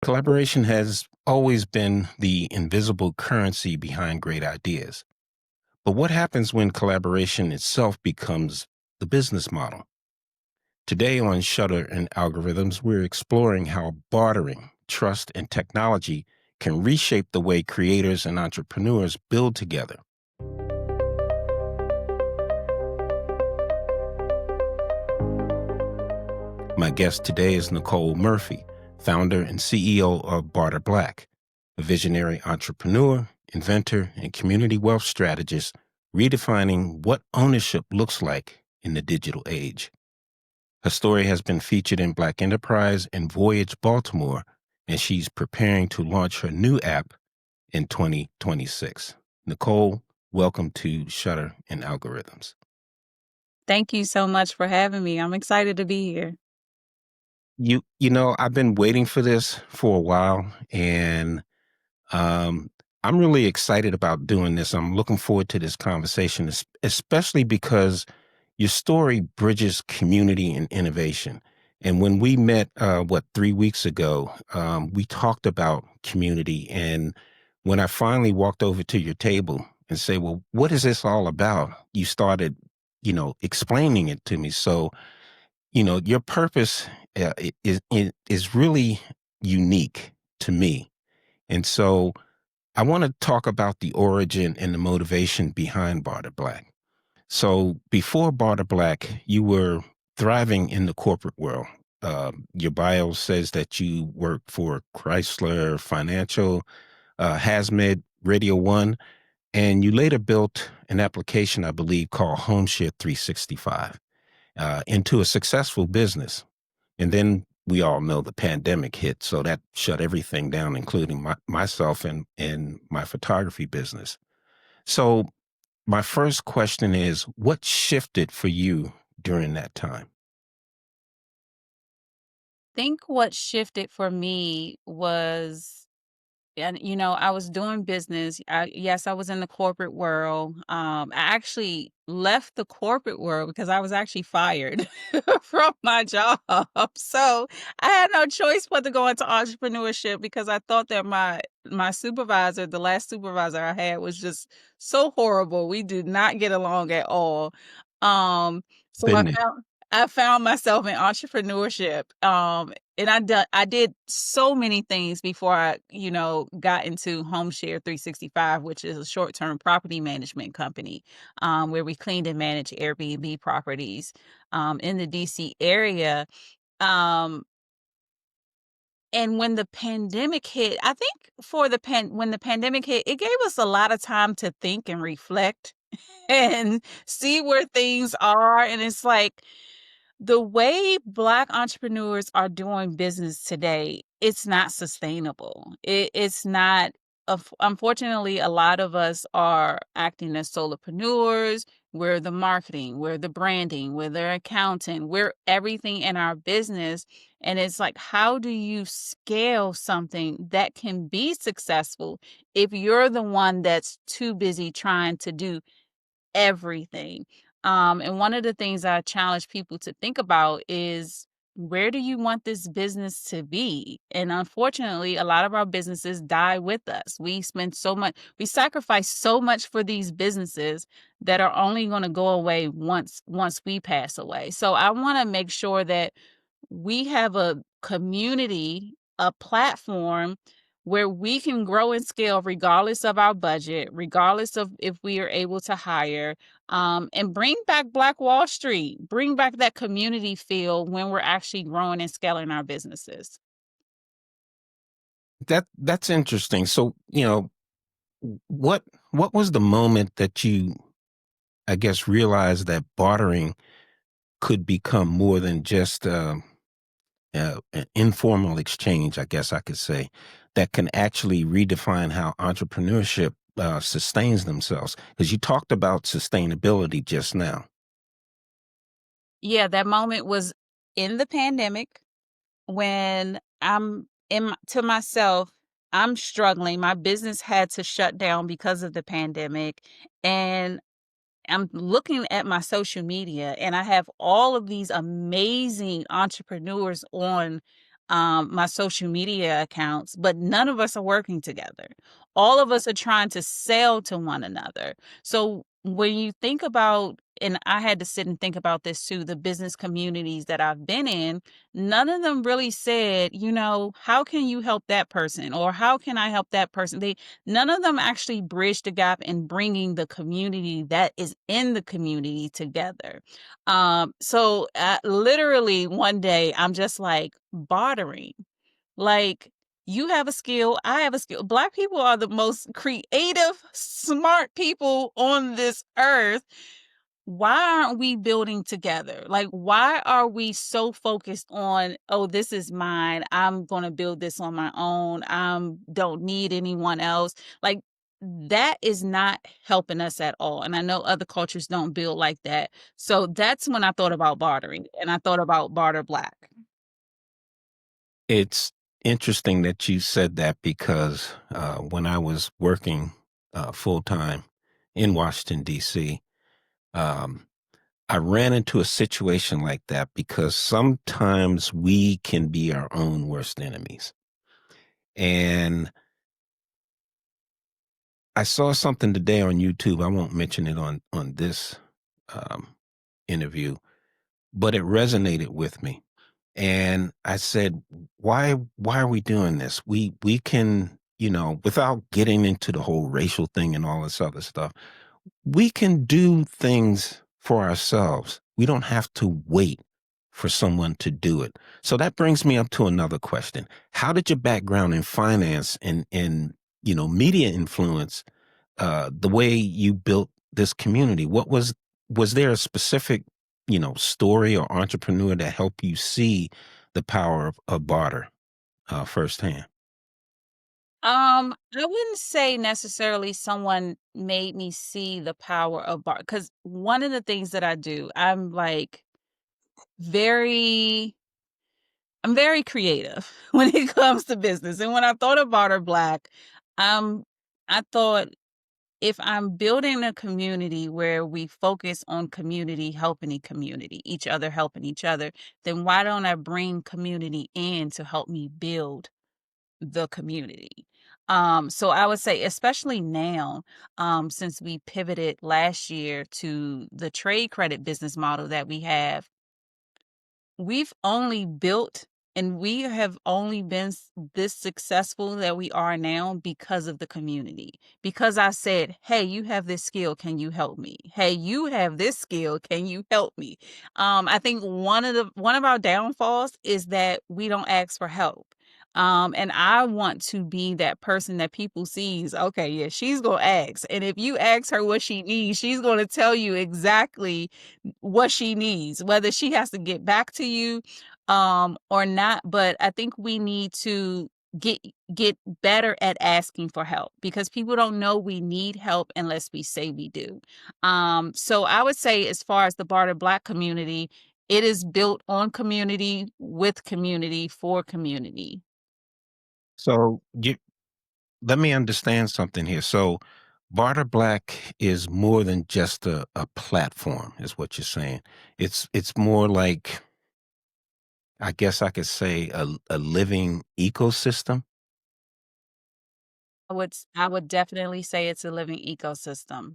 Collaboration has always been the invisible currency behind great ideas. But what happens when collaboration itself becomes the business model? Today on Shutter and Algorithms, we're exploring how bartering, trust, and technology can reshape the way creators and entrepreneurs build together. My guest today is Nicole Murphy, founder and CEO of Barter Black, a visionary entrepreneur, inventor, and community wealth strategist redefining what ownership looks like in the digital age. Her story has been featured in Black Enterprise and Voyage Baltimore, and she's preparing to launch her new app in 2026. Nicole, welcome to Shutter and Algorithms. Thank you so much for having me. I'm excited to be here. I've been waiting for this for a while, and um, I'm really excited about doing this. I'm looking forward to this conversation, especially because your story bridges community and innovation. And when we met, 3 weeks ago, we talked about community. And when I finally walked over to your table and say, well, what is this all about? You started, explaining it to me. So, your purpose is really unique to me. And so I want to talk about the origin and the motivation behind Barter Black. So before Barter Black, you were thriving in the corporate world. Your bio says that you worked for Chrysler Financial, Hazmat, Radio One, and you later built an application, I believe, called HomeShare 365 into a successful business. And then we all know the pandemic hit, so that shut everything down, including myself and my photography business. So my first question is, what shifted for you during that time? Think what shifted for me was, and I was doing business. Yes, I was in the corporate world. I actually left the corporate world because I was actually fired from my job. So I had no choice but to go into entrepreneurship because I thought that my supervisor, the last supervisor I had, was just so horrible. We did not get along at all. Um, so Been there. I found myself in entrepreneurship. And I did so many things before I, got into HomeShare 365, which is a short-term property management company, where we cleaned and managed Airbnb properties in the DC area. Um, and when the pandemic hit, I think when the pandemic hit, it gave us a lot of time to think and reflect and see where things are. And it's like, the way Black entrepreneurs are doing business today, it's not sustainable. It's not. Unfortunately, a lot of us are acting as solopreneurs. We're the marketing, we're the branding, we're the accountant, we're everything in our business. And it's like, how do you scale something that can be successful if you're the one that's too busy trying to do everything? And one of the things I challenge people to think about is, where do you want this business to be? And unfortunately, a lot of our businesses die with us. We sacrifice so much for these businesses that are only going to go away once we pass away. So I want to make sure that we have a community, a platform where we can grow and scale regardless of our budget, regardless of if we are able to hire, and bring back Black Wall Street, bring back that community feel when we're actually growing and scaling our businesses. That's interesting. So, what what was the moment that you, I guess, realized that bartering could become more than just an informal exchange, I guess I could say, that can actually redefine how entrepreneurship sustains themselves? Because you talked about sustainability just now. Yeah, that moment was in the pandemic when to myself, I'm struggling. My business had to shut down because of the pandemic. And I'm looking at my social media and I have all of these amazing entrepreneurs on my social media accounts, but none of us are working together. All of us are trying to sell to one another. So when you think about, and I had to sit and think about this too, the business communities that I've been in, none of them really said, how can you help that person, or how can I help that person? None of them actually bridged the gap in bringing the community that is in the community together. So literally one day I'm just like, bartering. Like, you have a skill, I have a skill. Black people are the most creative, smart people on this earth. Why aren't we building together? Like, why are we so focused on, oh, this is mine, I'm going to build this on my own, don't need anyone else? Like, that is not helping us at all. And I know other cultures don't build like that. So that's when I thought about bartering, and I thought about Barter Black. It's interesting that you said that because when I was working full time in Washington, D.C., um, I ran into a situation like that because sometimes we can be our own worst enemies. And I saw something today on YouTube. I won't mention it on this um, interview, but it resonated with me. And I said, why are we doing this? We can, without getting into the whole racial thing and all this other stuff, we can do things for ourselves. We don't have to wait for someone to do it. So that brings me up to another question. How did your background in finance and media influence the way you built this community? Was there a specific, story or entrepreneur that helped you see the power of barter firsthand? I wouldn't say necessarily someone made me see the power of bar, because one of the things that I do, very I'm very creative when it comes to business. And when I thought of Barter Black, I thought, if I'm building a community where we focus on community helping each other helping each other, then why don't I bring community in to help me build the community? So I would say, especially now, since we pivoted last year to the trade credit business model that we have, we've only built and we have only been this successful that we are now because of the community. Because I said, hey, you have this skill, can you help me? Hey, you have this skill, can you help me? I think one of our downfalls is that we don't ask for help. And I want to be that person that people sees, okay, yeah, she's gonna ask. And if you ask her what she needs, she's gonna tell you exactly what she needs, whether she has to get back to you or not. But I think we need to get get better at asking for help, because people don't know we need help unless we say we do. So I would say, as far as the Barter Black community, it is built on community, with community, for community. So let me understand something here. So Barter Black is more than just a platform, is what you're saying. It's more like, I guess I could say, a living ecosystem. I would definitely say it's a living ecosystem.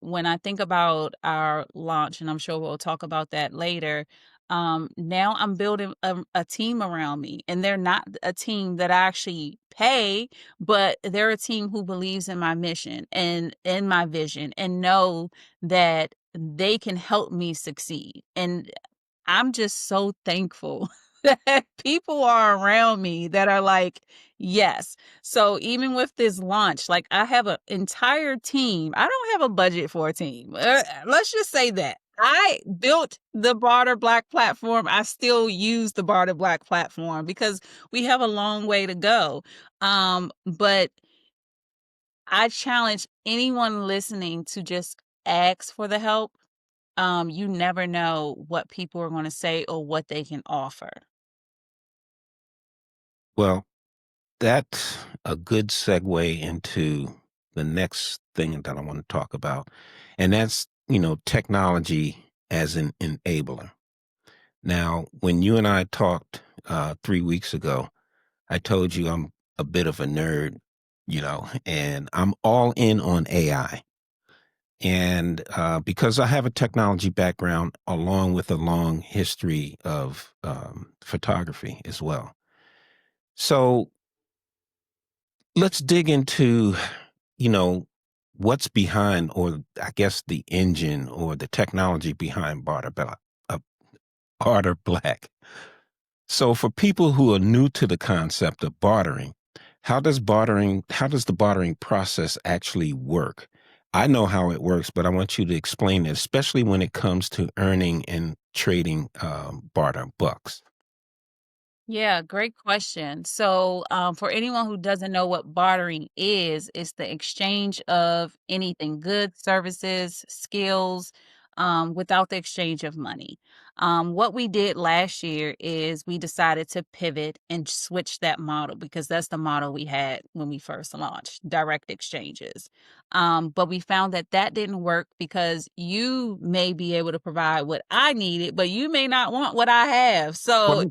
When I think about our launch, and I'm sure we'll talk about that later, now I'm building a team around me, and they're not a team that I actually pay, but they're a team who believes in my mission and in my vision, and know that they can help me succeed. And I'm just so thankful that people are around me that are like, yes. So even with this launch, like, I have an entire team. I don't have a budget for a team. Let's just say that. I built the Barter Black platform. I still use the Barter Black platform because we have a long way to go. But I challenge anyone listening to just ask for the help. You never know what people are going to say or what they can offer. Well, that's a good segue into the next thing that I want to talk about. And that's, technology as an enabler. Now, when you and I talked 3 weeks ago, I told you I'm a bit of a nerd, and I'm all in on AI. And because I have a technology background along with a long history of photography as well. So let's dig into, you know, what's behind, or I guess the engine or the technology behind uh, Barter Black. So for people who are new to the concept of bartering, how does the bartering process actually work? I know how it works, but I want you to explain it, especially when it comes to earning and trading barter bucks. Yeah, great question. So, for anyone who doesn't know what bartering is, it's the exchange of anything, goods, services, skills, without the exchange of money. What we did last year is we decided to pivot and switch that model because that's the model we had when we first launched direct exchanges. But we found that that didn't work because you may be able to provide what I needed, but you may not want what I have. Well, So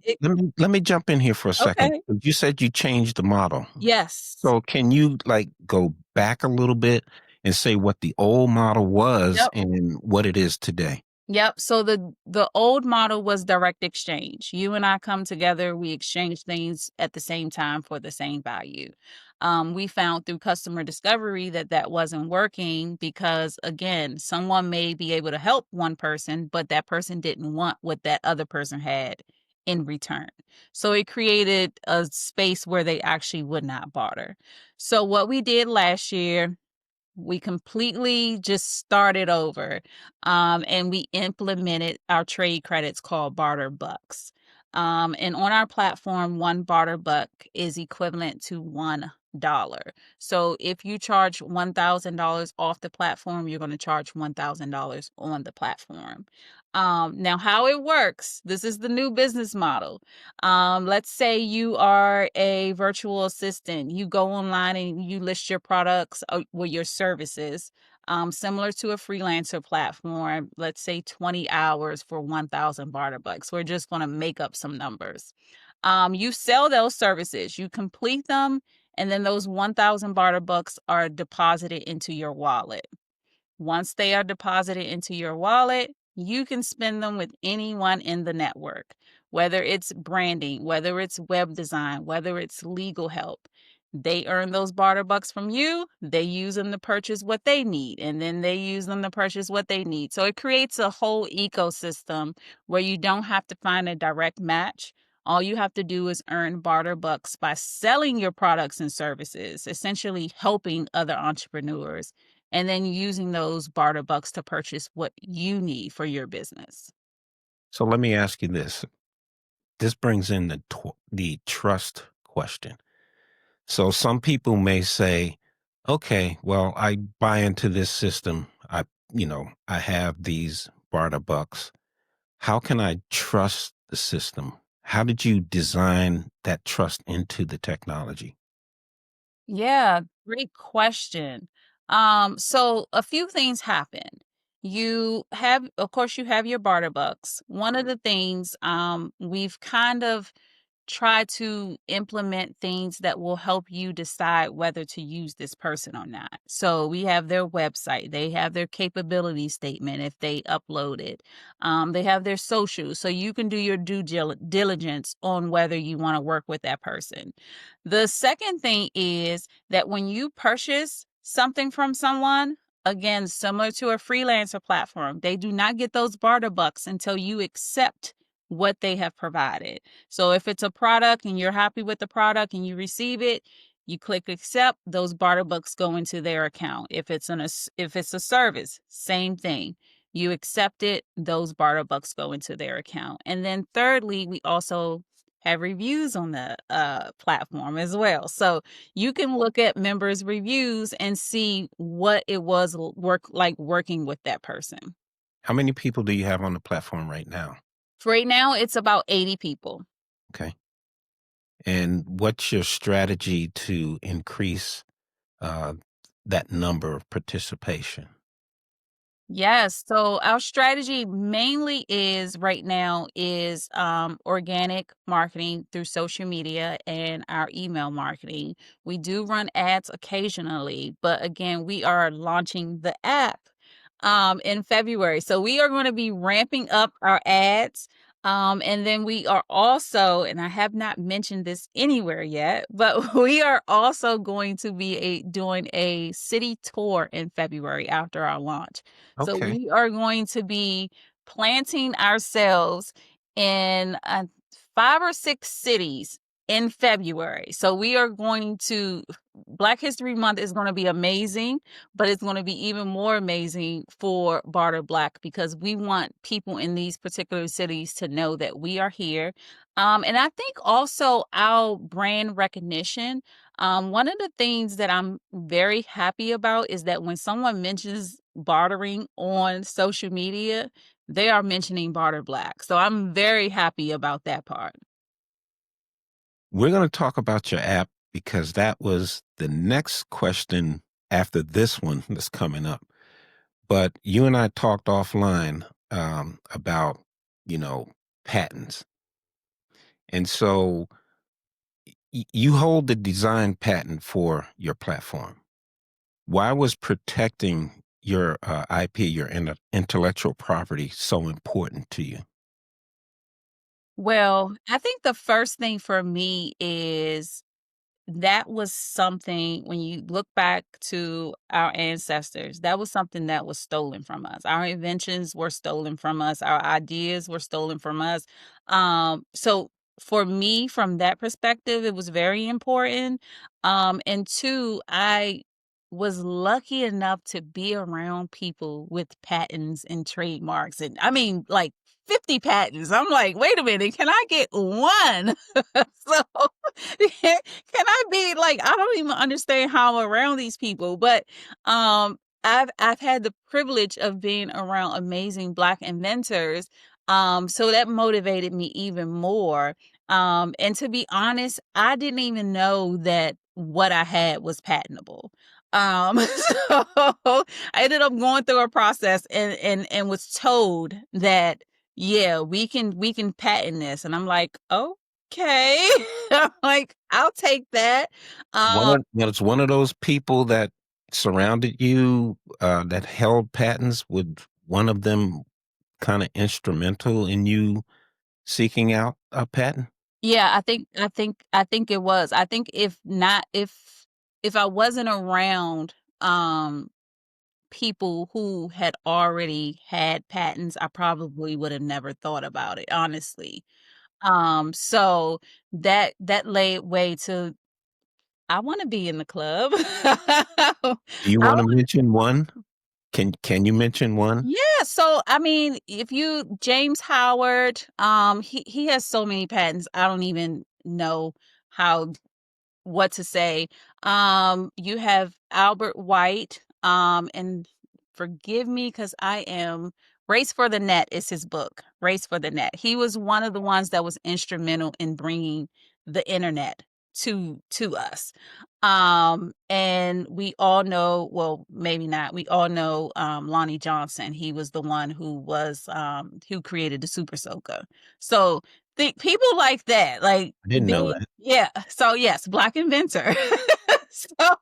let me jump in here for a second. okay. You said you changed the model. Yes. So can you like go back a little bit and say what the old model was Yep. and what it is today? Yep. So the old model was direct exchange. You and I come together, we exchange things at the same time for the same value. We found through customer discovery that that wasn't working because again, someone may be able to help one person, but that person didn't want what that other person had in return. So it created a space where they actually would not barter. So what we did last year, we completely just started over, and we implemented our trade credits called barter bucks. And on our platform, one barter buck is equivalent to $1. So if you charge $1,000 off the platform, you're going to charge $1,000 on the platform. Now, how it works, this is the new business model. Let's say you are a virtual assistant. You go online and you list your products or your services, similar to a freelancer platform. Let's say 20 hours for 1,000 barter bucks. We're just going to make up some numbers. You sell those services, you complete them, and then those 1,000 barter bucks are deposited into your wallet. Once they are deposited into your wallet, you can spend them with anyone in the network, whether it's branding, whether it's web design, whether it's legal help. They earn those barter bucks from you. They use them to purchase what they need, and then they use them to purchase what they need. So it creates a whole ecosystem where you don't have to find a direct match. All you have to do is earn barter bucks by selling your products and services, essentially helping other entrepreneurs and then using those barter bucks to purchase what you need for your business. So let me ask you this. This brings in the trust question. So some people may say, okay, well, I buy into this system. I have these barter bucks. How can I trust the system? How did you design that trust into the technology? Yeah, great question. So a few things happen. You have, of course, you have your barter bucks. One of the things we've kind of try to implement things that will help you decide whether to use this person or not. So we have their website, they have their capability statement if they upload it, they have their socials, so you can do your diligence on whether you want to work with that person. The second thing is that when you purchase something from someone, again, similar to a freelancer platform, they do not get those barter bucks until you accept what they have provided. So if it's a product and you're happy with the product and you receive it, you click accept, those barter bucks go into their account. If it's a service, same thing. You accept it, those barter bucks go into their account. And then thirdly, we also have reviews on the platform as well. So you can look at members' reviews and see what it was working with that person. How many people do you have on the platform right now? For right now, it's about 80 people. Okay. And what's your strategy to increase uh, that number of participation? Yes. So our strategy mainly is right now is organic marketing through social media and our email marketing. We do run ads occasionally, but again, we are launching the app in February. So we are going to be ramping up our ads. And then we are also, and I have not mentioned this anywhere yet, but we are also going to be doing a city tour in February after our launch. So Okay. we are going to be planting ourselves in 5 or 6 cities in February. So we are going to, Black History Month is going to be amazing, but it's going to be even more amazing for Barter Black because we want people in these particular cities to know that we are here. And I think also our brand recognition. One of the things that I'm very happy about is that when someone mentions bartering on social media, they are mentioning Barter Black. So I'm very happy about that part. We're going to talk about your app because that was the next question after this one that's coming up. But you and I talked offline about, you know, patents. And so you hold the design patent for your platform. Why was protecting your IP, your intellectual property, so important to you? Well, I think the first thing for me is that was something when you look back to our ancestors, that was something that was stolen from us. Our inventions were stolen from us, our ideas were stolen from us. So for me, from that perspective, it was very important. And two, I was lucky enough to be around people with patents and trademarks. And I mean, like 50 patents. I'm like, wait a minute, can I get one? So can I be like, I don't even understand how I'm around these people, but I've had the privilege of being around amazing Black inventors. So that motivated me even more. And to be honest, I didn't even know that what I had was patentable. So I ended up going through a process and was told that yeah, we can patent this. And I'm like, okay. I'm like, I'll take that. Um, It's one of those people that surrounded you that held patents. Would one of them kind of instrumental in you seeking out a patent? yeah, I think it was. I think if not, if I wasn't around people who had already had patents, I probably would have never thought about it, honestly. So that laid way to I want to be in the club. Do you I want to mention one? Can you mention one? Yeah, so I mean, if you James Howard, he has so many patents. I don't even know how what to say. You have Albert White, and forgive me because I am Race for the Net is his book. Race for the Net. He was one of the ones that was instrumental in bringing the internet to us. And we all know, well, maybe not. We all know Lonnie Johnson. He was the one who created the Super Soaker. So think people like that, like I didn't know being that. yeah. So yes, Black inventor. so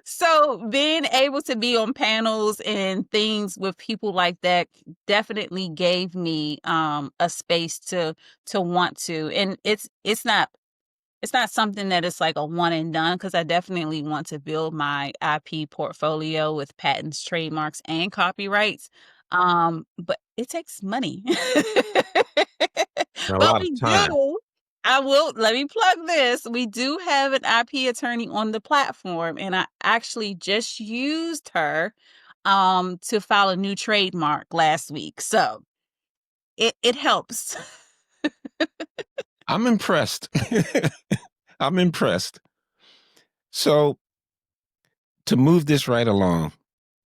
so being able to be on panels and things with people like that definitely gave me a space to want to. And it's not something that is like a one and done because I definitely want to build my IP portfolio with patents, trademarks, and copyrights. But it takes money. A But lot of we time. do. I will let me plug this. We do have an IP attorney on the platform, and I actually just used her to file a new trademark last week. So it helps. I'm impressed. I'm impressed. So to move this right along,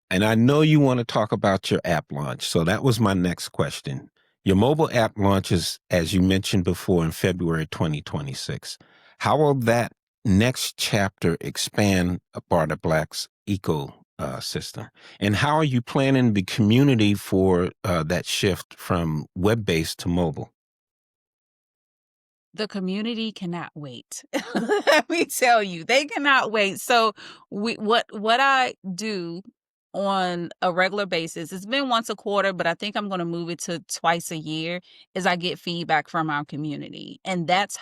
and I know you want to talk about your app launch. So that was my next question. Your mobile app launches, as you mentioned before, in February 2026. How will that next chapter expand Barter Black's ecosystem? system. And how are you planning the community for that shift from web-based to mobile? The community cannot wait. Let me tell you, they cannot wait. So what I do on a regular basis, it's been once a quarter, but I think I'm going to move it to twice a year, is I get feedback from our community. And that's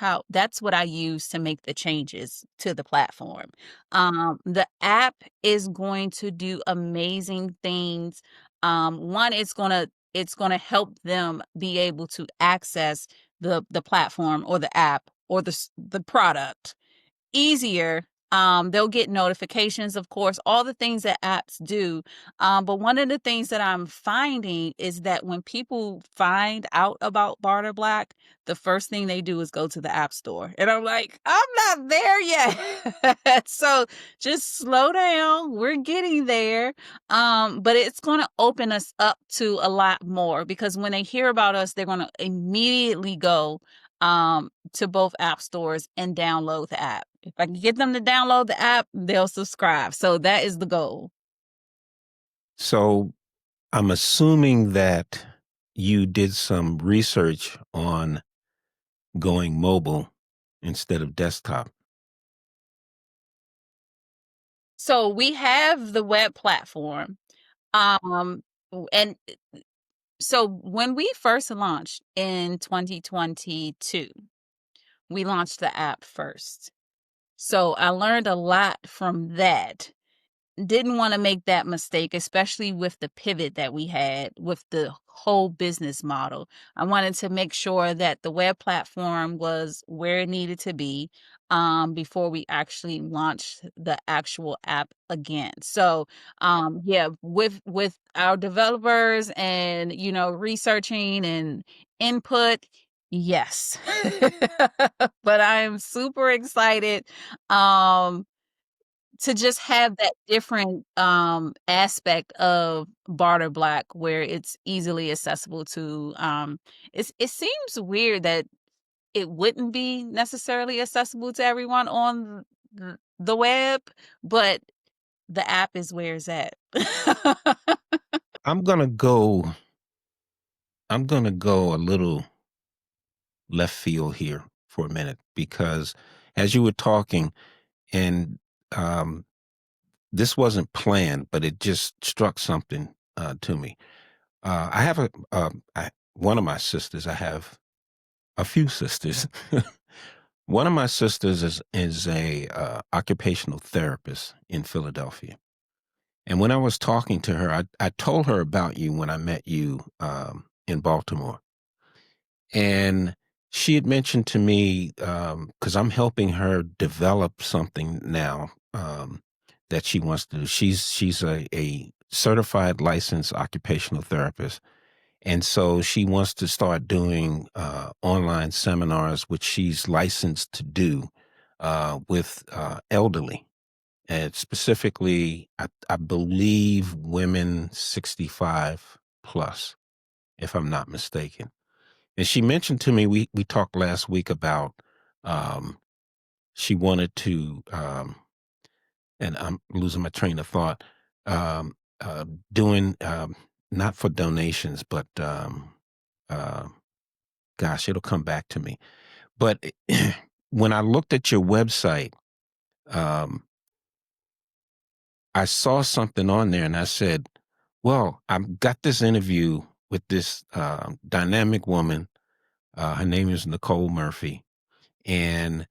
what I use to make the changes to the platform. The app is going to do amazing things. One, it's going to help them be able to access the platform or the app or the product easier. They'll get notifications, of course, all the things that apps do. But one of the things that I'm finding is that when people find out about Barter Black, the first thing they do is go to the app store. And I'm like, I'm not there yet. So just slow down. We're getting there. But it's going to open us up to a lot more, because when they hear about us, they're going to immediately go to both app stores and download the app. If I can get them to download the app, they'll subscribe. So that is the goal. So I'm assuming that you did some research on going mobile instead of desktop. So we have the web platform. Um, and so when we first launched in 2022, we launched the app first. So I learned a lot from that. Didn't want to make that mistake, especially with the pivot that we had with the whole business model. I wanted to make sure that the web platform was where it needed to be before we actually launched the actual app again. So yeah, with our developers and researching and input, yes. But I'm super excited. To just have that different, aspect of Barter Black where it's easily accessible to, it seems weird that it wouldn't be necessarily accessible to everyone on the web, but the app is where it's at. I'm gonna go I'm gonna go a little left field here for a minute because as you were talking and um, this wasn't planned, but it just struck something to me. I have one of my sisters. I have a few sisters. One of my sisters is a occupational therapist in Philadelphia. And when I was talking to her, I told her about you when I met you in Baltimore. And she had mentioned to me, because I'm helping her develop something now that she wants to do. She's a certified licensed occupational therapist. And so she wants to start doing online seminars, which she's licensed to do with elderly. And specifically, I believe women 65 plus, if I'm not mistaken. And she mentioned to me, we talked last week about um, she wanted to, and I'm losing my train of thought, um, doing not for donations, but uh, gosh, it'll come back to me. But when I looked at your website, um, I saw something on there, and I said, "Well, I've got this interview with this dynamic woman. Her name is Nicole Murphy, and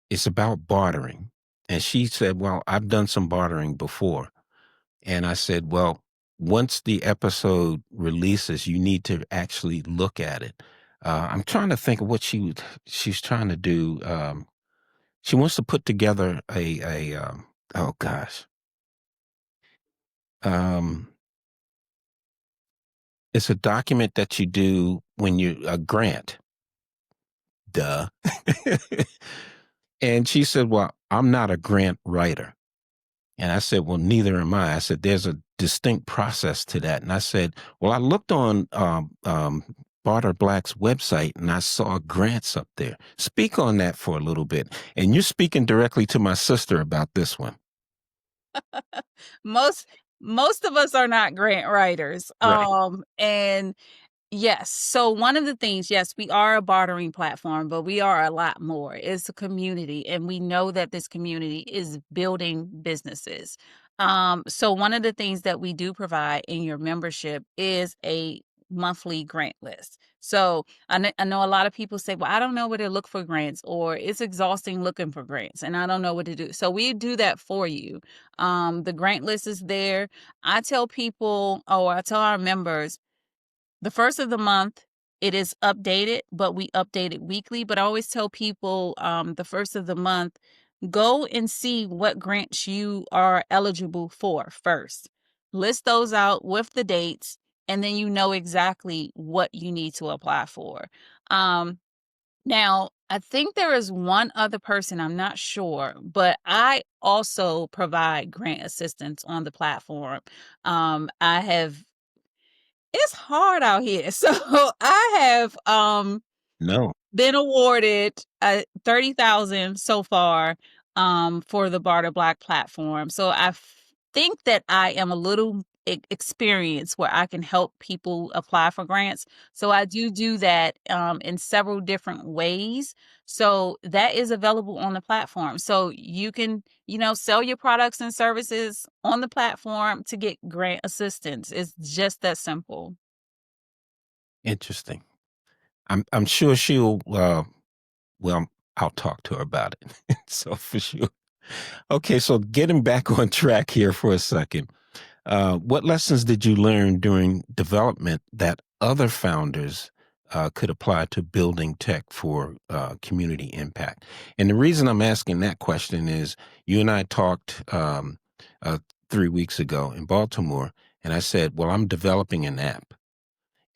it's about bartering." And she said, "Well, I've done some bartering before." And I said, "Well, once the episode releases, you need to actually look at it." I'm trying to think of what she's trying to do. She wants to put together oh gosh, um, it's a document that you do when you a grant. Duh. And she said, "Well, I'm not a grant writer." And I said, "Well, neither am I." I said, "There's a distinct process to that." And I said, "Well, I looked on Barter Black's website and I saw grants up there. Speak on that for a little bit." And you're speaking directly to my sister about this one. Most most of us are not grant writers. Right. And yes. So one of the things, yes, we are a bartering platform, but we are a lot more. It's a community, and we know that this community is building businesses. So one of the things that we do provide in your membership is a monthly grant list. So I know a lot of people say, well, I don't know where to look for grants, or it's exhausting looking for grants and I don't know what to do. So we do that for you. The grant list is there. I tell people, or I tell our members, the first of the month, it is updated, but we update it weekly. But I always tell people the first of the month, go and see what grants you are eligible for first. List those out with the dates, and then you know exactly what you need to apply for. Um, Now, I think there is one other person, I'm not sure, but I also provide grant assistance on the platform. I have It's hard out here. So I have No. been awarded 30,000 so far for the Barter Black platform. So think that I am a little experienced where I can help people apply for grants. So I do that in several different ways. So that is available on the platform. So you can, sell your products and services on the platform to get grant assistance. It's just that simple. Interesting. I'm sure she'll, well, I'll talk to her about it. So for sure. Okay, so getting back on track here for a second. What lessons did you learn during development that other founders could apply to building tech for community impact? And the reason I'm asking that question is you and I talked 3 weeks ago in Baltimore, and I said, well, I'm developing an app,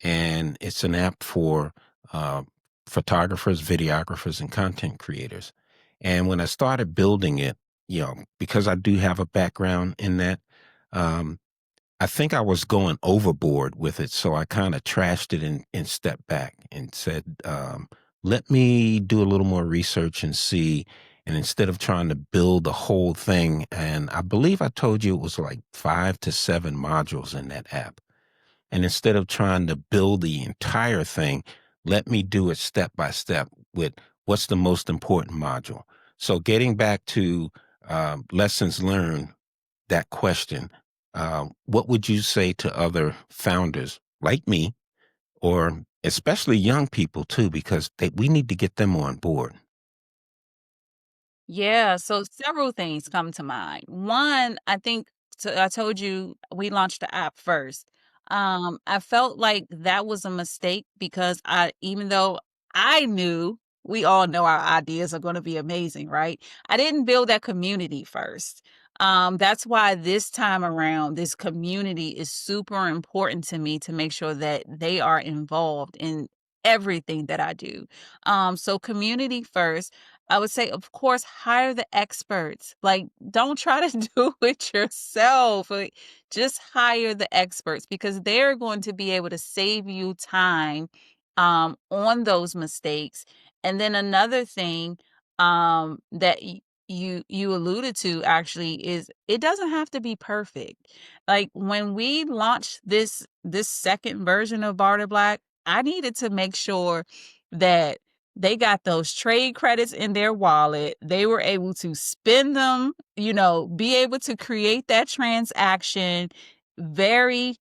and it's an app for uh, photographers, videographers, and content creators. And when I started building it, because I do have a background in that, um, I think I was going overboard with it, so I kind of trashed it and stepped back and said, "Let me do a little more research and see." And instead of trying to build the whole thing, and I believe I told you it was like 5 to 7 modules in that app. And instead of trying to build the entire thing, let me do it step by step with what's the most important module. So getting back to lessons learned, that question, what would you say to other founders like me, or especially young people too, because we need to get them on board? Yeah, so several things come to mind. One, I think I told you we launched the app first. I felt like that was a mistake because even though I knew we all know our ideas are going to be amazing, right? I didn't build that community first. That's why this time around, this community is super important to me to make sure that they are involved in everything that I do. So community first. I would say, of course, hire the experts. Like, don't try to do it yourself. Like, just hire the experts because they're going to be able to save you time on those mistakes. And then another thing that you alluded to actually is it doesn't have to be perfect. Like when we launched this second version of Barter Black, I needed to make sure that they got those trade credits in their wallet. They were able to spend them, be able to create that transaction. Very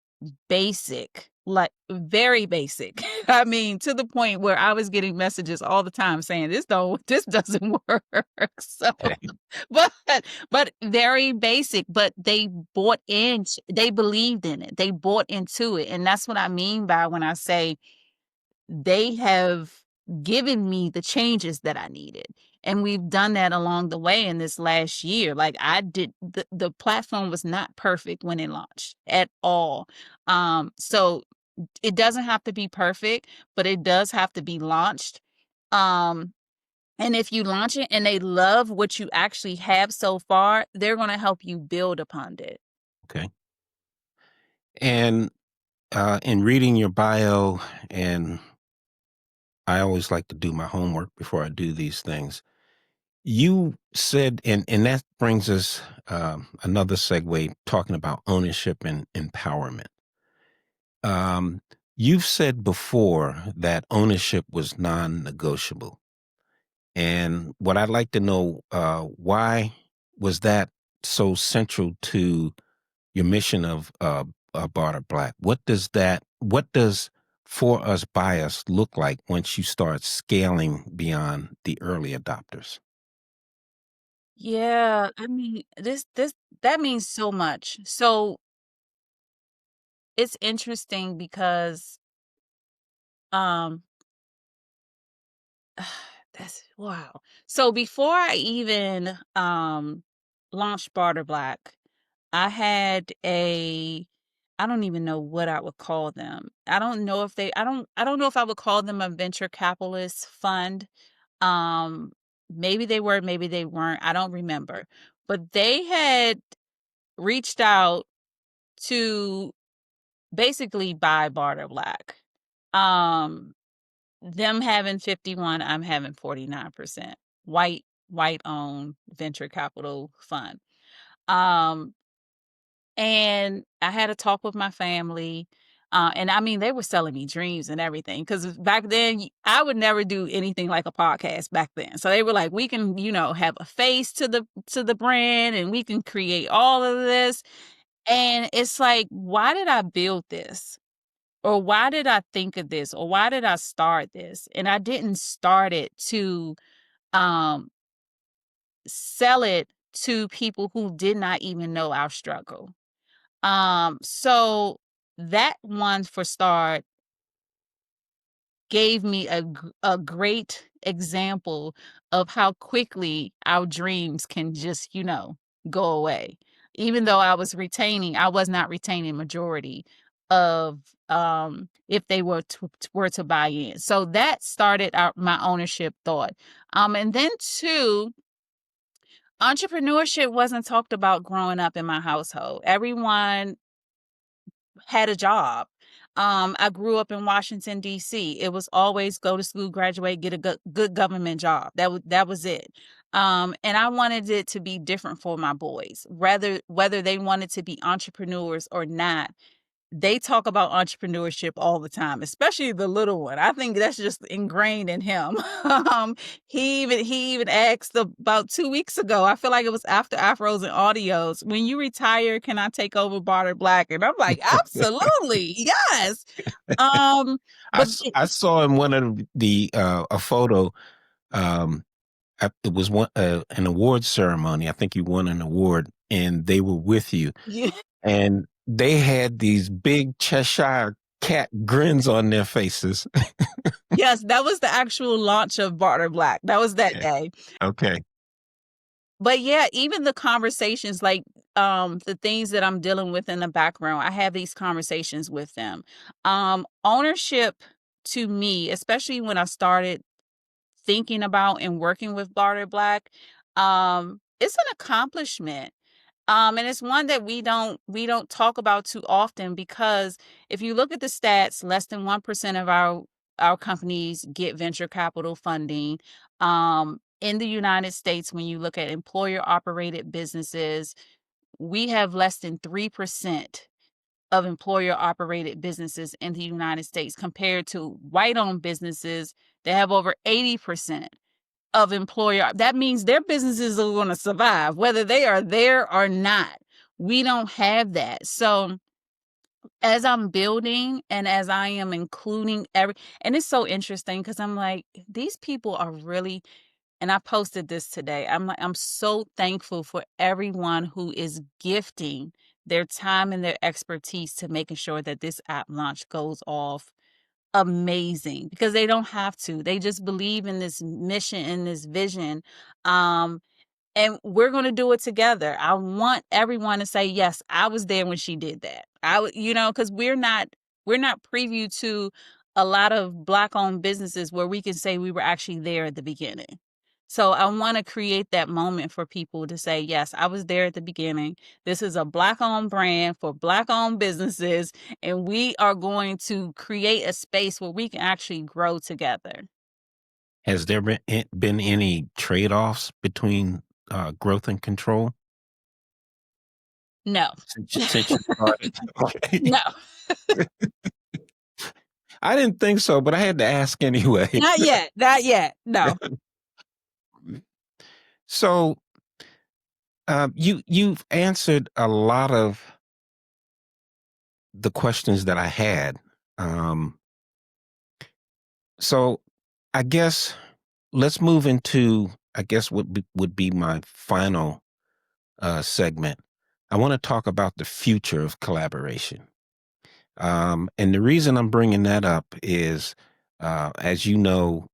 basic, like very basic. I mean, to the point where I was getting messages all the time saying this doesn't work. So, Okay. but but very basic, but they believed in it. They bought into it. And that's what I mean by when I say they have given me the changes that I needed. And we've done that along the way in this last year. Like the platform was not perfect when it launched at all. So it doesn't have to be perfect, but it does have to be launched. Um, and if you launch it and they love what you actually have so far, they're going to help you build upon it. Okay. And in reading your bio, and I always like to do my homework before I do these things. You said, and that brings us another segue talking about ownership and empowerment. Um, you've said before that ownership was non-negotiable, and what I'd like to know, why was that so central to your mission of Barter Black? What does for us by us look like once you start scaling beyond the early adopters? Yeah, I mean, this that means so much. So it's interesting because um that's wow. So before I even launched Barter Black, I had a I don't even know what I would call them. I don't know if they I don't know if I would call them a venture capitalist fund. Um Maybe they were, maybe they weren't. I don't remember. But they had reached out to basically buy Barter Black. Um them having 51, I'm having 49%. White owned venture capital fund. Um and I had a talk with my family. And I mean, they were selling me dreams and everything. Cause back then I would never do anything like a podcast back then. So they were like, we can, have a face to the brand and we can create all of this. And it's like, why did I build this? Or why did I think of this? Or why did I start this? And I didn't start it to um sell it to people who did not even know our struggle. So that one for start gave me a great example of how quickly our dreams can just, go away. Even though I was not retaining majority of if they were to buy in. So that started my ownership thought. And then two, entrepreneurship wasn't talked about growing up in my household. Everyone had a job. I grew up in Washington D.C. It was always go to school, graduate, get a good government job. That was it. And I wanted it to be different for my boys, whether they wanted to be entrepreneurs or not. They talk about entrepreneurship all the time, especially the little one. I think that's just ingrained in him. um, he even asked about 2 weeks ago. I feel like it was after Afros and Audios. When you retire, can I take over Barter Black? And I'm like, absolutely, yes. Um, but I saw in one of the a photo. Um, it was an award ceremony. I think you won an award, and they were with you, yeah, and they had these big Cheshire cat grins on their faces. yes, that was the actual launch of Barter Black. That was that Yeah. day. Okay. But yeah, even the conversations, like, the things that I'm dealing with in the background, I have these conversations with them. Ownership to me, especially when I started thinking about and working with Barter Black, it's an accomplishment. And it's one that we don't talk about too often because if you look at the stats, less than 1% of our companies get venture capital funding. In the United States, when you look at employer operated businesses, we have less than 3% of employer operated businesses in the United States compared to white owned businesses that have over 80% of employer. That means their businesses are going to survive, whether they are there or not. We don't have that. So as I'm building and as I am including and it's so interesting because I'm like, these people are really, and I posted this today. I'm like, I'm so thankful for everyone who is gifting their time and their expertise to making sure that this app launch goes off amazing because they don't have to. They just believe in this mission and this vision. Um, and we're going to do it together. I want everyone to say, yes, I was there when she did that. Because we're not preview to a lot of Black owned businesses where we can say we were actually there at the beginning. So I want to create that moment for people to say, yes, I was there at the beginning. This is a Black owned brand for Black owned businesses, and we are going to create a space where we can actually grow together. Has there been any trade-offs between, growth and control No. since you started? Okay. No. I didn't think so, but I had to ask anyway. Not yet, not yet, no. So, you've answered a lot of the questions that I had. Um, so I guess let's move into, I guess, would be my final segment. I want to talk about the future of collaboration. And the reason I'm bringing that up is, as you know,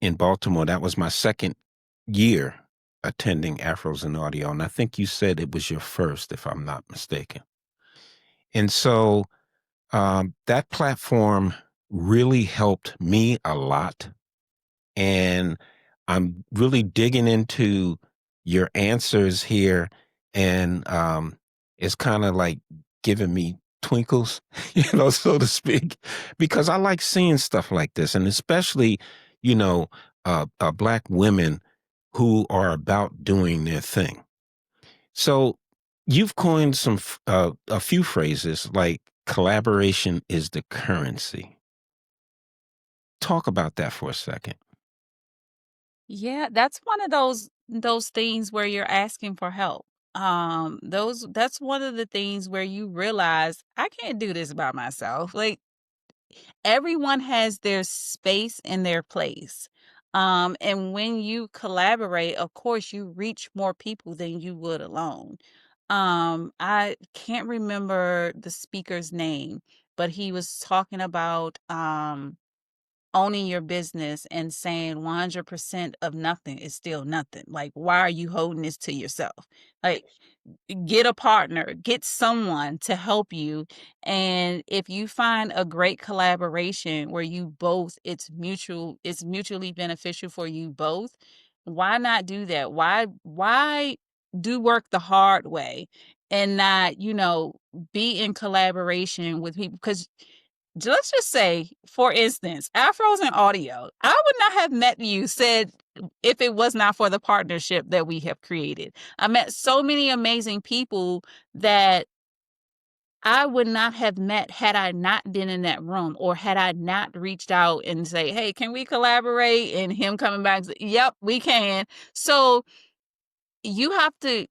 in Baltimore, that was my second year attending Afros and Audio. And I think you said it was your first, if I'm not mistaken. And so that platform really helped me a lot. And I'm really digging into your answers here. And it's kind of like giving me twinkles, so to speak, because I like seeing stuff like this. And especially, you know, Black women who are about doing their thing. So you've coined a few phrases like collaboration is the currency. Talk about that for a second. Yeah, that's one of those things where you're asking for help. That's one of the things where you realize I can't do this by myself. Like everyone has their space and their place. And when you collaborate, of course, you reach more people than you would alone. I can't remember the speaker's name, but he was talking about owning your business and saying 100% of nothing is still nothing. Like, why are you holding this to yourself? Like, get a partner, get someone to help you. And if you find a great collaboration where you both, it's mutually beneficial for you both, why not do that? Why do work the hard way and not, be in collaboration with people? Because let's just say, for instance, Afros and Audio, I would not have met you said if it was not for the partnership that we have created. I met so many amazing people that I would not have met had I not been in that room or had I not reached out and say, "Hey, can we collaborate?" And him coming back, and say, "Yep, we can." So you have to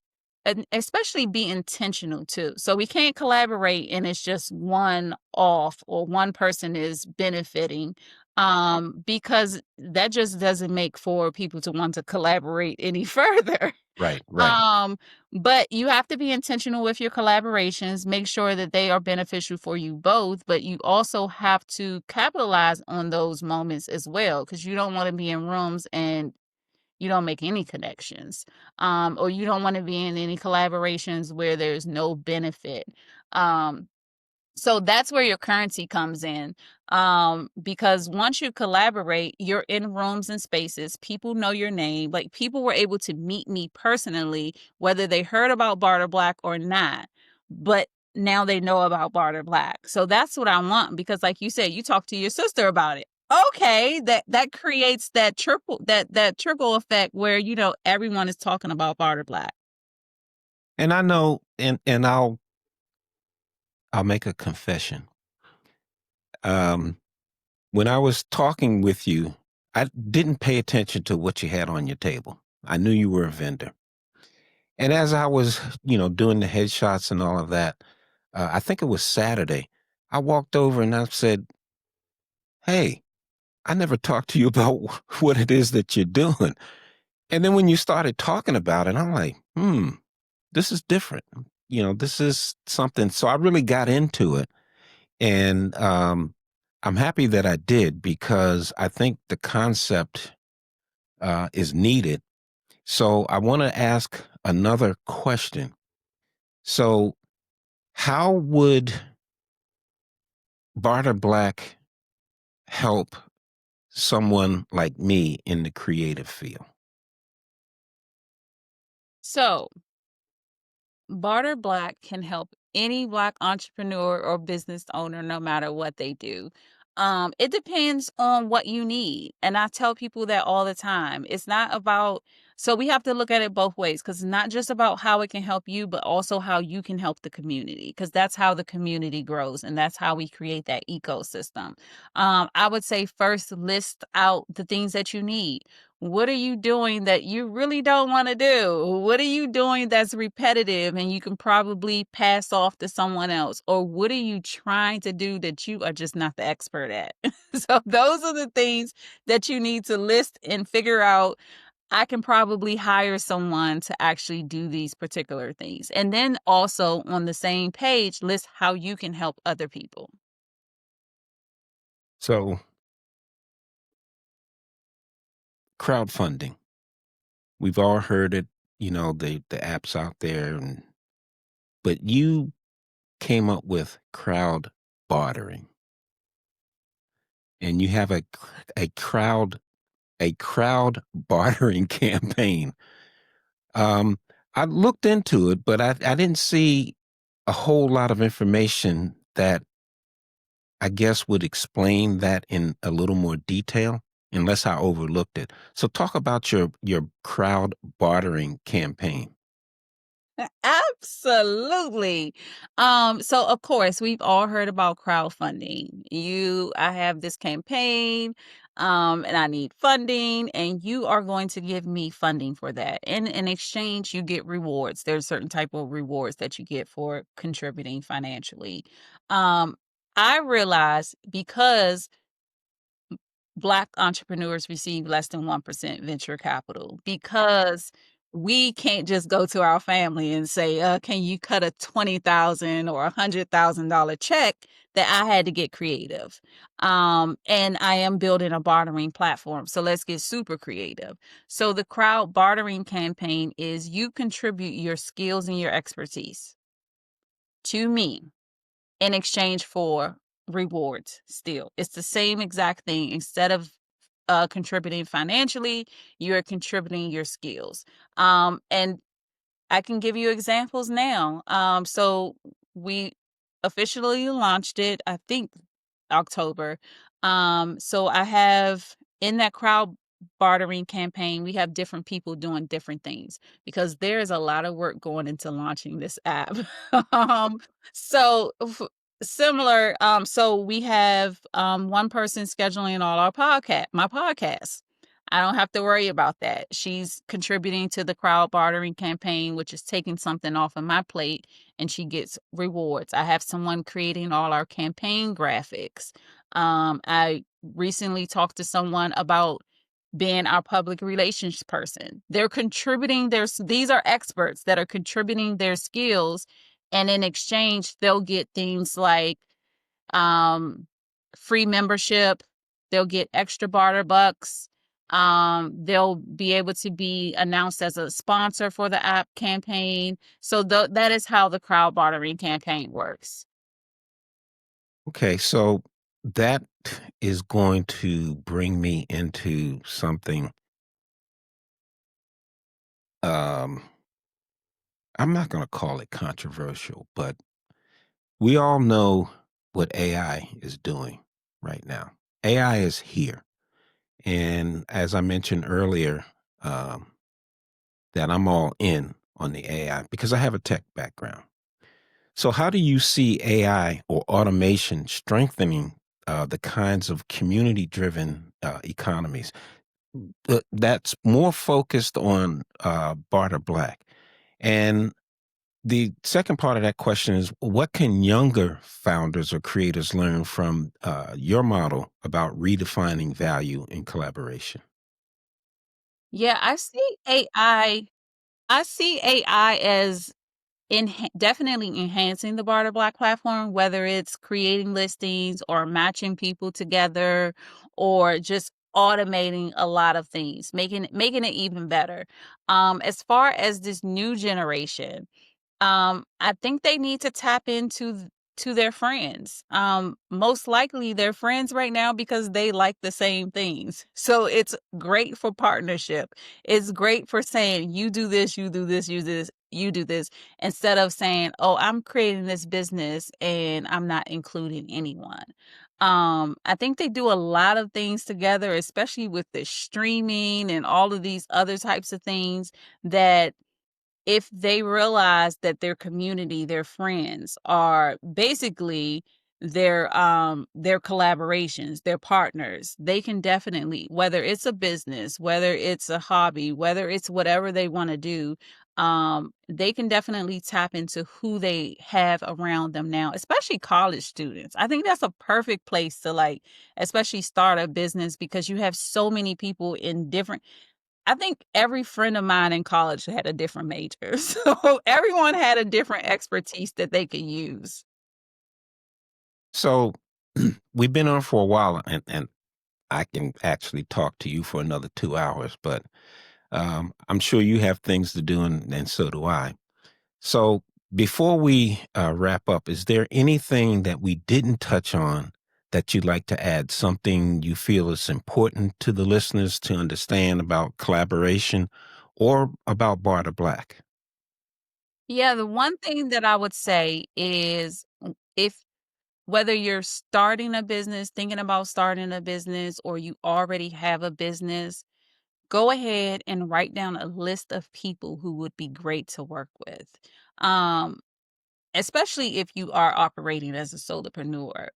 and especially be intentional too. So we can't collaborate and it's just one off or one person is benefiting, because that just doesn't make for people to want to collaborate any further. Right, right. Um, but you have to be intentional with your collaborations, make sure that they are beneficial for you both, but you also have to capitalize on those moments as well because you don't want to be in rooms and you don't make any connections, or you don't want to be in any collaborations where there's no benefit. Um, so that's where your currency comes in. Because once you collaborate, you're in rooms and spaces. People know your name. Like people were able to meet me personally, whether they heard about Barter Black or not. But now they know about Barter Black. So that's what I want because, like you said, you talked to your sister about it. Okay, that creates that trickle effect where everyone is talking about Barter Black. And I know, and I'll make a confession. Um, when I was talking with you, I didn't pay attention to what you had on your table. I knew you were a vendor. And as I was, doing the headshots and all of that, I think it was Saturday, I walked over and I said, "Hey, I never talked to you about what it is that you're doing." And then when you started talking about it, I'm like, this is different. This is something. So I really got into it. And I'm happy that I did because I think the concept is needed. So I want to ask another question. So, how would Barter Black help someone like me in the creative field? So Barter Black can help any Black entrepreneur or business owner, no matter what they do. It depends on what you need. And I tell people that all the time. It's not about, so we have to look at it both ways because it's not just about how it can help you, but also how you can help the community because that's how the community grows and that's how we create that ecosystem. I would say first list out the things that you need. What are you doing that you really don't want to do? What are you doing that's repetitive and you can probably pass off to someone else? Or what are you trying to do that you are just not the expert at? So those are the things that you need to list and figure out. I can probably hire someone to actually do these particular things. And then also on the same page, list how you can help other people. So, crowdfunding. We've all heard it, the apps out there, but you came up with crowd bartering, and you have a crowd bartering campaign. Um, I looked into it, but I didn't see a whole lot of information that I guess would explain that in a little more detail, unless I overlooked it. So talk about your crowd bartering campaign. Absolutely. So of course, we've all heard about crowdfunding. I have this campaign, and I need funding, and you are going to give me funding for that. And in exchange, you get rewards. There's certain type of rewards that you get for contributing financially. Um, I realize because Black entrepreneurs receive less than 1% venture capital because we can't just go to our family and say, can you cut a $20,000 or $100,000 check? That I had to get creative. And I am building a bartering platform. So let's get super creative. So the crowd bartering campaign is you contribute your skills and your expertise to me in exchange for rewards still. It's the same exact thing. Instead of contributing financially, you're contributing your skills. And I can give you examples now. So we officially launched it, I think October. So I have in that crowd bartering campaign, we have different people doing different things because there is a lot of work going into launching this app. um, so similar, so we have one person scheduling all our my podcast. I don't have to worry about that. She's contributing to the crowd bartering campaign, which is taking something off of my plate, and she gets rewards. I have someone creating all our campaign graphics. I recently talked to someone about being our public relations person. They're contributing these are experts that are contributing their skills, and in exchange, they'll get things like um, free membership. They'll get extra barter bucks. They'll be able to be announced as a sponsor for the app campaign. So that is how the crowd bartering campaign works. Okay, so that is going to bring me into something. Um, I'm not going to call it controversial, but we all know what AI is doing right now. AI is here. And as I mentioned earlier, um, that I'm all in on the AI because I have a tech background. So, how do you see AI or automation strengthening the kinds of community driven economies that's more focused on Barter Black? And the second part of that question is what can younger founders or creators learn from your model about redefining value in collaboration? Yeah, I see AI as definitely enhancing the Barter Black platform, whether it's creating listings or matching people together or just automating a lot of things, making it even better. As far as this new generation, I think they need to tap to their friends. Most likely they're friends right now because they like the same things. So it's great for partnership. It's great for saying you do this, you do this, you do this, you do this, instead of saying, "Oh, I'm creating this business and I'm not including anyone." I think they do a lot of things together, especially with the streaming and all of these other types of things that if they realize that their community, their friends are basically their collaborations, their partners, they can definitely, whether it's a business, whether it's a hobby, whether it's whatever they want to do, they can definitely tap into who they have around them now, especially college students. I think that's a perfect place to like, especially start a business because you have so many people in different. I think every friend of mine in college had a different major. So everyone had a different expertise that they could use. So we've been on for a while, and I can actually talk to you for another 2 hours, but I'm sure you have things to do, and so do I. So before we wrap up, is there anything that we didn't touch on that you'd like to add? Something you feel is important to the listeners to understand about collaboration or about Barter Black? Yeah, the one thing that I would say is if whether you're starting a business, thinking about starting a business, or you already have a business, go ahead and write down a list of people who would be great to work with. Um, Especially if you are operating as a solopreneur.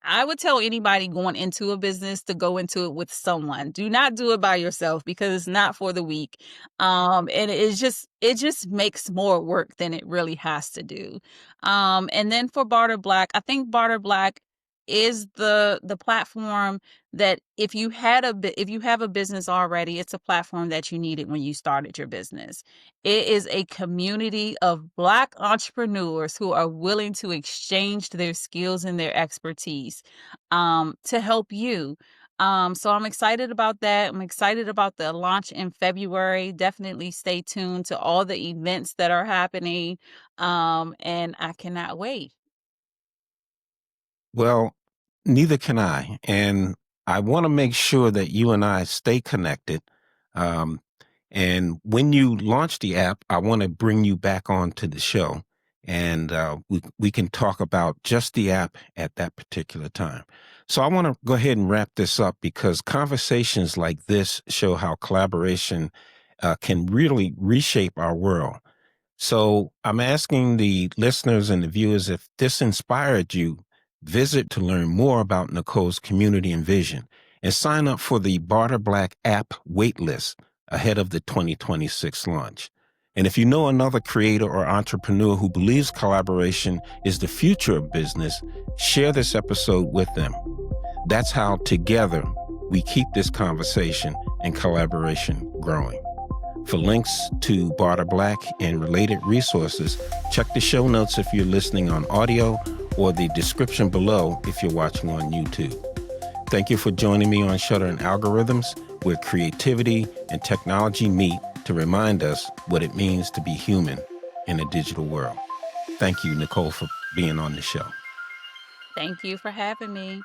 I would tell anybody going into a business to go into it with someone. Do not do it by yourself because it's not for the weak. And it just makes more work than it really has to do. And then for Barter Black, I think Barter Black is the platform that if you have a business already, it's a platform that you needed when you started your business. It is a community of Black entrepreneurs who are willing to exchange their skills and their expertise to help you. So I'm excited about that. I'm excited about the launch in February. Definitely stay tuned to all the events that are happening. And I cannot wait. Well, neither can I. And I want to make sure that you and I stay connected. Um, and when you launch the app, I want to bring you back onto the show, and we can talk about just the app at that particular time. So I want to go ahead and wrap this up because conversations like this show how collaboration can really reshape our world. So I'm asking the listeners and the viewers if this inspired you, visit to learn more about Nicole's community and vision and sign up for the Barter Black app waitlist ahead of the 2026 launch. And if you know another creator or entrepreneur who believes collaboration is the future of business, share this episode with them. That's how together we keep this conversation and collaboration growing. For links to Barter Black and related resources, check the show notes if you're listening on audio or the description below if you're watching on YouTube. Thank you for joining me on Shutter and Algorithms, where creativity and technology meet to remind us what it means to be human in a digital world. Thank you, Nicole, for being on the show. Thank you for having me.